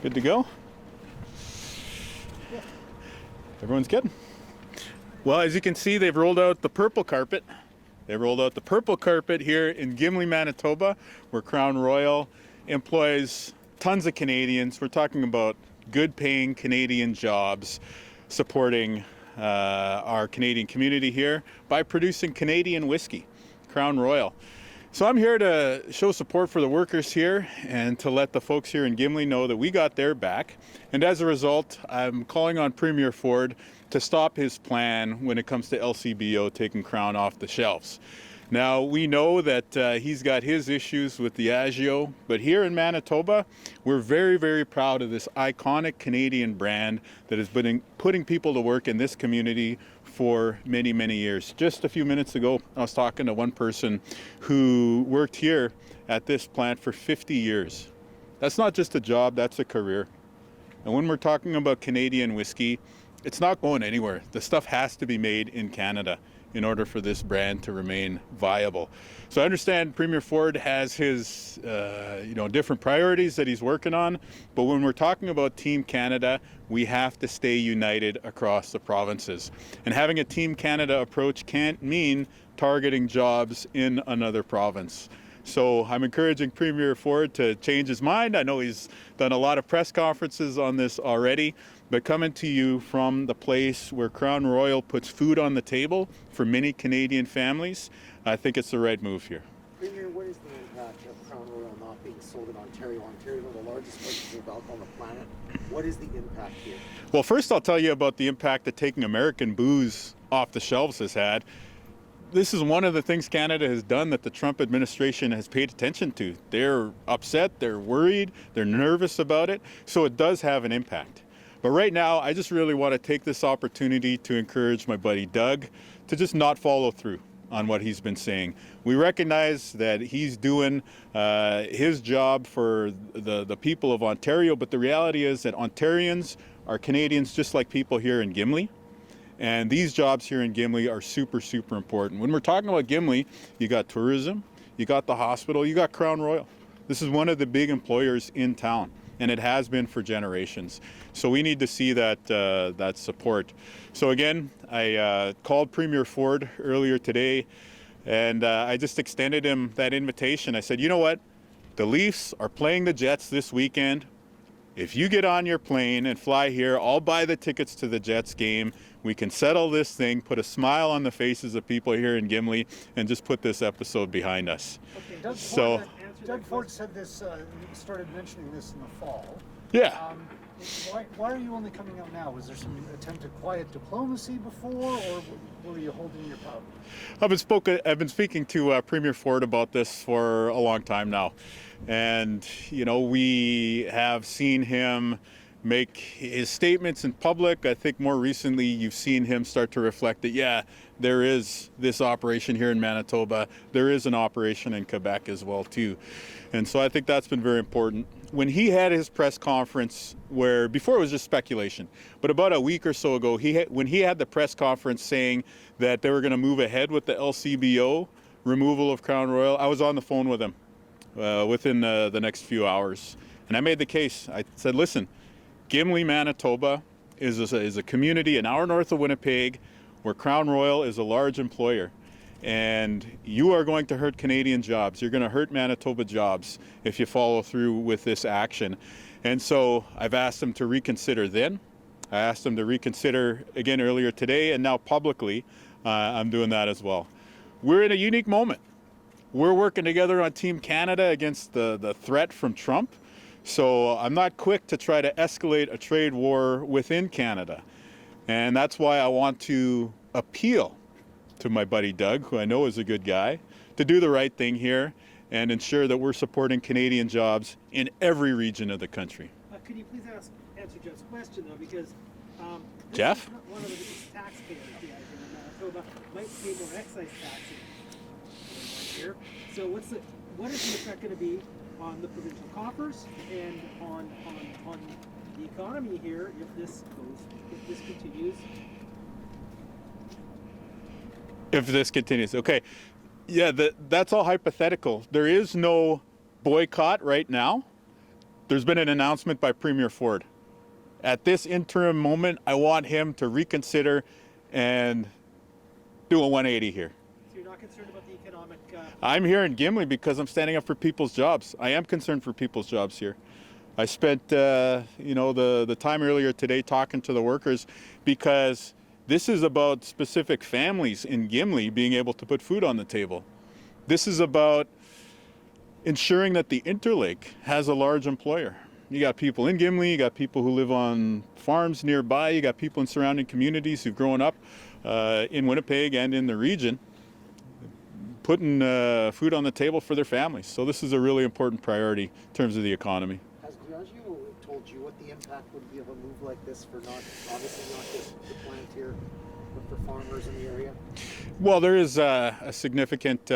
Good to go? Everyone's good? Well, as you can see, they've rolled out the purple carpet. They rolled out the purple carpet here in Gimli, Manitoba, where Crown Royal employs tons of Canadians. We're talking about good paying Canadian jobs supporting our Canadian community here by producing Canadian whiskey, Crown Royal. So I'm here to show support for the workers here and to let the folks here in Gimli know that we got their back. And as a result, I'm calling on Premier Ford to stop his plan when it comes to LCBO taking Crown off the shelves. Now, we know that he's got his issues with Diageo, but here in Manitoba, we're very, very proud of this iconic Canadian brand that has been putting people to work in this community for many, many years. Just a few minutes ago, I was talking to one person who worked here at this plant for 50 years. That's not just a job, that's a career. And when we're talking about Canadian whiskey, it's not going anywhere. The stuff has to be made in Canada in order for this brand to remain viable. So I understand Premier Ford has his different priorities that he's working on, but when we're talking about Team Canada, we have to stay united across the provinces. And having a Team Canada approach can't mean targeting jobs in another province. So I'm encouraging Premier Ford to change his mind. I know he's done a lot of press conferences on this already, but coming to you from the place where Crown Royal puts food on the table for many Canadian families, I think it's the right move here. Premier, what is the impact of Crown Royal not being sold in Ontario? Ontario is one of the largest purchasers of alcohol on the planet. What is the impact here? Well, first I'll tell you about the impact that taking American booze off the shelves has had. This is one of the things Canada has done that the Trump administration has paid attention to. They're upset, they're worried, they're nervous about it, so it does have an impact. But right now, I just really want to take this opportunity to encourage my buddy Doug to just not follow through on what he's been saying. We recognize that he's doing his job for the people of Ontario, but the reality is that Ontarians are Canadians just like people here in Gimli. And these jobs here in Gimli are super, super important. When we're talking about Gimli, you got tourism, you got the hospital, you got Crown Royal. This is one of the big employers in town, and it has been for generations. So we need to see that support. So again, I called Premier Ford earlier today, and I just extended him that invitation. I said, you know what? The Leafs are playing the Jets this weekend. If you get on your plane and fly here, I'll buy the tickets to the Jets game. We can settle this thing, put a smile on the faces of people here in Gimli, and just put this episode behind us. Okay, Doug Ford said this, started mentioning this in the fall. Yeah. Why are you only coming out now? Was there some attempt at quiet diplomacy before, or were you holding your powder? I've been speaking to Premier Ford about this for a long time now. And, we have seen him make his statements in public. I think more recently you've seen him start to reflect that, yeah, there is this operation here in Manitoba. There is an operation in Quebec as well, too. And so I think that's been very important. When he had his press conference, where before it was just speculation, but about a week or so ago, when he had the press conference saying that they were going to move ahead with the LCBO removal of Crown Royal, I was on the phone with him within the next few hours. And I made the case. I said, listen, Gimli, Manitoba is a community an hour north of Winnipeg where Crown Royal is a large employer. And you are going to hurt Canadian jobs. You're going to hurt Manitoba jobs if you follow through with this action. And so I've asked him to reconsider then. I asked him to reconsider again earlier today, and now publicly I'm doing that as well. We're in a unique moment. We're working together on Team Canada against the threat from Trump. So I'm not quick to try to escalate a trade war within Canada. And that's why I want to appeal to my buddy Doug, who I know is a good guy, to do the right thing here and ensure that we're supporting Canadian jobs in every region of the country. Could you please answer Jeff's question, though, because Jeff? One of the biggest taxpayers in Manitoba might pay more excise tax here. So what is the effect going to be on the provincial coffers and on the economy here if this continues? If this continues, okay. Yeah, that's all hypothetical. There is no boycott right now. there's been an announcement by Premier Ford. At this interim moment, I want him to reconsider and do a 180 here. So you're not concerned about the economic... I'm here in Gimli because I'm standing up for people's jobs. I am concerned for people's jobs here. I spent, the time earlier today talking to the workers because this is about specific families in Gimli being able to put food on the table. This is about ensuring that the Interlake has a large employer. You got people in Gimli, you got people who live on farms nearby, you got people in surrounding communities who've grown up in Winnipeg and in the region, putting food on the table for their families. So this is a really important priority in terms of the economy. Has Diageo told you what the impact would be of a move like this for obviously not just the plant here, but for farmers in the area? Well, there is a significant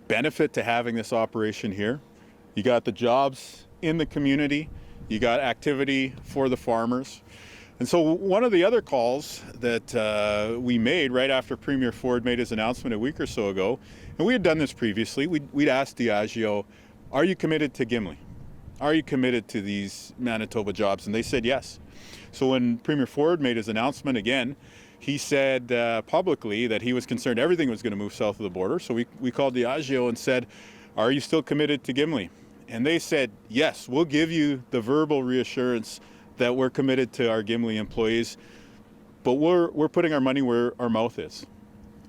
benefit to having this operation here. You got the jobs in the community, you got activity for the farmers. And so one of the other calls that we made right after Premier Ford made his announcement a week or so ago, and we had done this previously, we'd asked Diageo, are you committed to Gimli? Are you committed to these Manitoba jobs? And they said yes. So when Premier Ford made his announcement again, he said publicly that he was concerned everything was going to move south of the border. So we called Diageo and said, are you still committed to Gimli? And they said, yes, we'll give you the verbal reassurance that we're committed to our Gimli employees, but we're putting our money where our mouth is.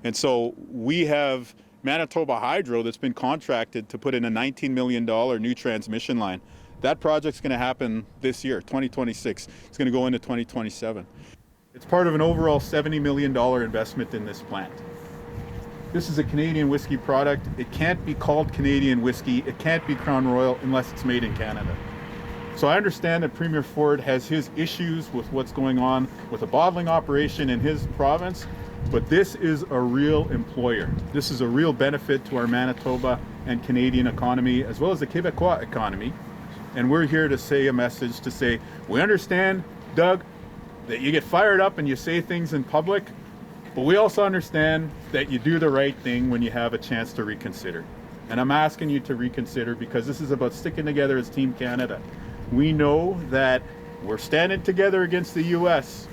And so we have Manitoba Hydro that's been contracted to put in a $19 million new transmission line. That project's going to happen this year, 2026. It's going to go into 2027. It's part of an overall $70 million investment in this plant. This is a Canadian whiskey product. It can't be called Canadian whiskey. It can't be Crown Royal unless it's made in Canada. So I understand that Premier Ford has his issues with what's going on with a bottling operation in his province, but this is a real employer. This is a real benefit to our Manitoba and Canadian economy, as well as the Quebecois economy. And we're here to say a message to say, we understand, Doug, that you get fired up and you say things in public, but we also understand that you do the right thing when you have a chance to reconsider. And I'm asking you to reconsider because this is about sticking together as Team Canada. We know that we're standing together against the U.S.,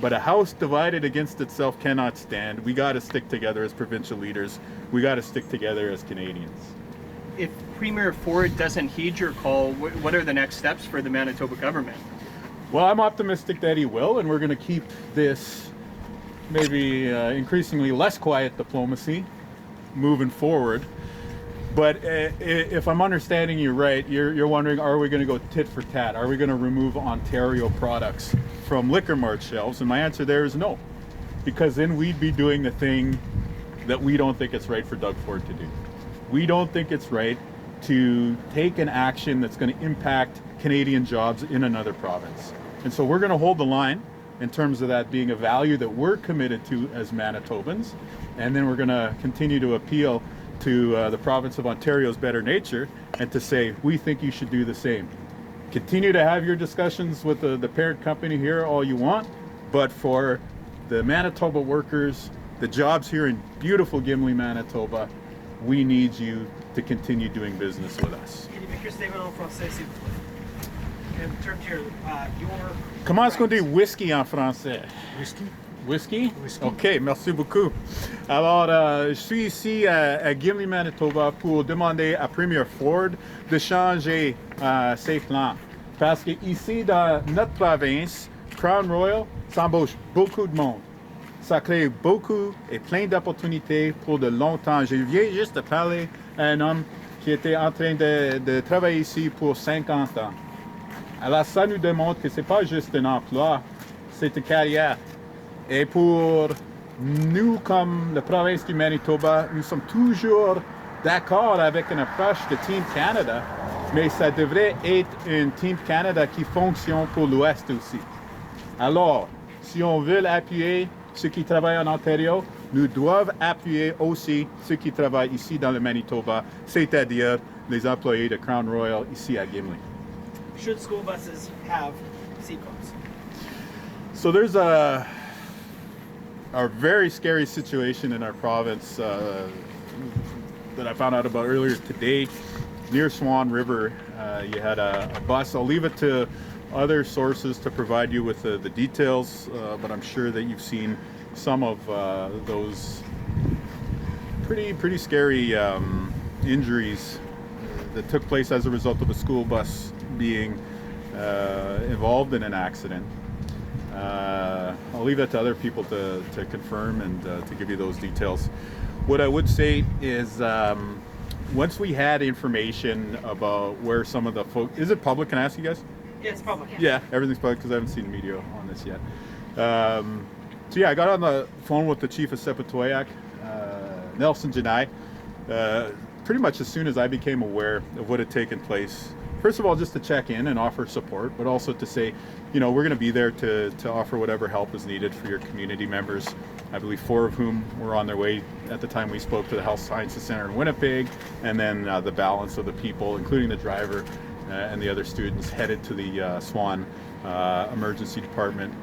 but a house divided against itself cannot stand. We got to stick together as provincial leaders. We got to stick together as Canadians. If Premier Ford doesn't heed your call, what are the next steps for the Manitoba government? Well, I'm optimistic that he will, and we're going to keep this maybe increasingly less quiet diplomacy moving forward. But if I'm understanding you right, you're wondering, are we going to go tit for tat? Are we going to remove Ontario products from liquor mart shelves? And my answer there is no, because then we'd be doing the thing that we don't think it's right for Doug Ford to do. We don't think it's right to take an action that's going to impact Canadian jobs in another province. And so we're going to hold the line in terms of that being a value that we're committed to as Manitobans. And then we're going to continue to appeal to the province of Ontario's better nature and to say, we think you should do the same. Continue to have your discussions with the parent company here all you want, but for the Manitoba workers, the jobs here in beautiful Gimli, Manitoba, we need you to continue doing business with us. Can you make your statement en français, s'il vous plaît? And turn to your... Comment est-ce qu'on dit whisky en français? Whiskey? Whisky? Whisky. OK, merci beaucoup. Alors, je suis ici à Gimli, Manitoba pour demander à Premier Ford de changer ses plans. Parce que ici, dans notre province, Crown Royal s'embauche beaucoup de monde. Ça crée beaucoup et plein d'opportunités pour de longtemps. Je viens juste de parler à un homme qui était en train de travailler ici pour 50 ans. Alors, ça nous démontre que ce n'est pas juste un emploi, c'est une carrière. Et pour nous, comme la province du Manitoba, nous sommes toujours d'accord avec une approche de Team Canada, mais ça devrait être une Team Canada qui fonctionne pour l'Ouest aussi. Alors, si on veut appuyer ceux qui travaillent en Ontario, nous devons appuyer aussi ceux qui travaillent ici dans le Manitoba, c'est-à-dire les employés de Crown Royal ici à Gimli. Should school buses have seat belts? So there's a very scary situation in our province that I found out about earlier today. near Swan River, you had a bus. I'll leave it to other sources to provide you with the details, but I'm sure that you've seen some of those pretty scary injuries that took place as a result of a school bus being involved in an accident. I'll leave that to other people to confirm and to give you those details. What I would say is once we had information about where some of the folks, is it public? Can I ask you guys? Yeah, it's public. Yeah, everything's public because I haven't seen media on this yet. So yeah, I got on the phone with the chief of Sepetoyak, Nelson Janai, pretty much as soon as I became aware of what had taken place. First of all, just to check in and offer support, but also to say, you know, we're going to be there to offer whatever help is needed for your community members. I believe 4 of whom were on their way at the time we spoke to the Health Sciences Center in Winnipeg, and then the balance of the people, including the driver and the other students, headed to the Swan Emergency Department.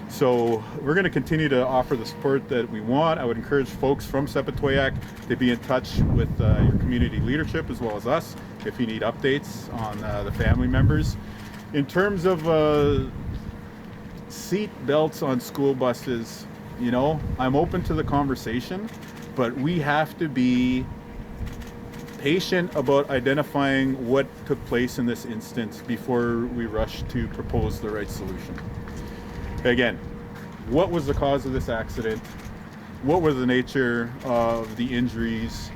So we're going to continue to offer the support that we want. I would encourage folks from Sepetoyak to be in touch with your community leadership as well as us if you need updates on the family members. In terms of seat belts on school buses, you know, I'm open to the conversation, but we have to be patient about identifying what took place in this instance before we rush to propose the right solution. Again, what was the cause of this accident? What was the nature of the injuries?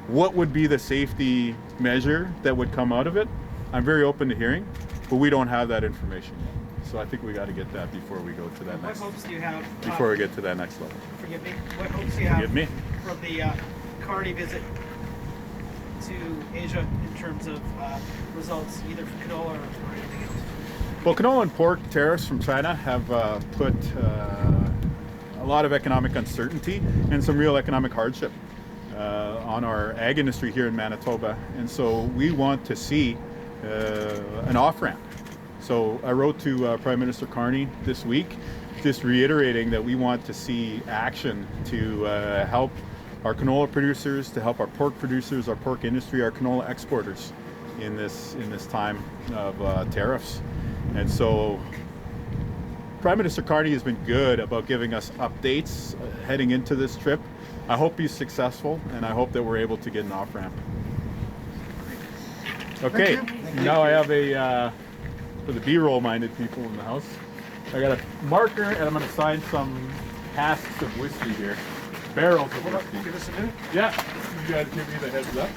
What would be the safety measure that would come out of it? I'm very open to hearing, but we don't have that information yet. So I think we got to get that before we go to that What next. hopes do you have? Before we get to that next level. Forgive me. What hopes do you have Forgive me. from the Carney visit to Asia in terms of results, either for canola or anything else? Well, canola and pork tariffs from China have put a lot of economic uncertainty and some real economic hardship on our ag industry here in Manitoba. And so we want to see an off-ramp. So I wrote to Prime Minister Carney this week, just reiterating that we want to see action to help our canola producers, to help our pork producers, our pork industry, our canola exporters in this time of tariffs. And so Prime Minister Carney has been good about giving us updates heading into this trip. I hope he's successful, and I hope that we're able to get an off-ramp. Okay, now I have a, for the B-roll minded people in the house, I got a marker and I'm going to sign some casks of whiskey here. Barrels of whiskey. Give us a minute. Yeah, you guys give me the heads up.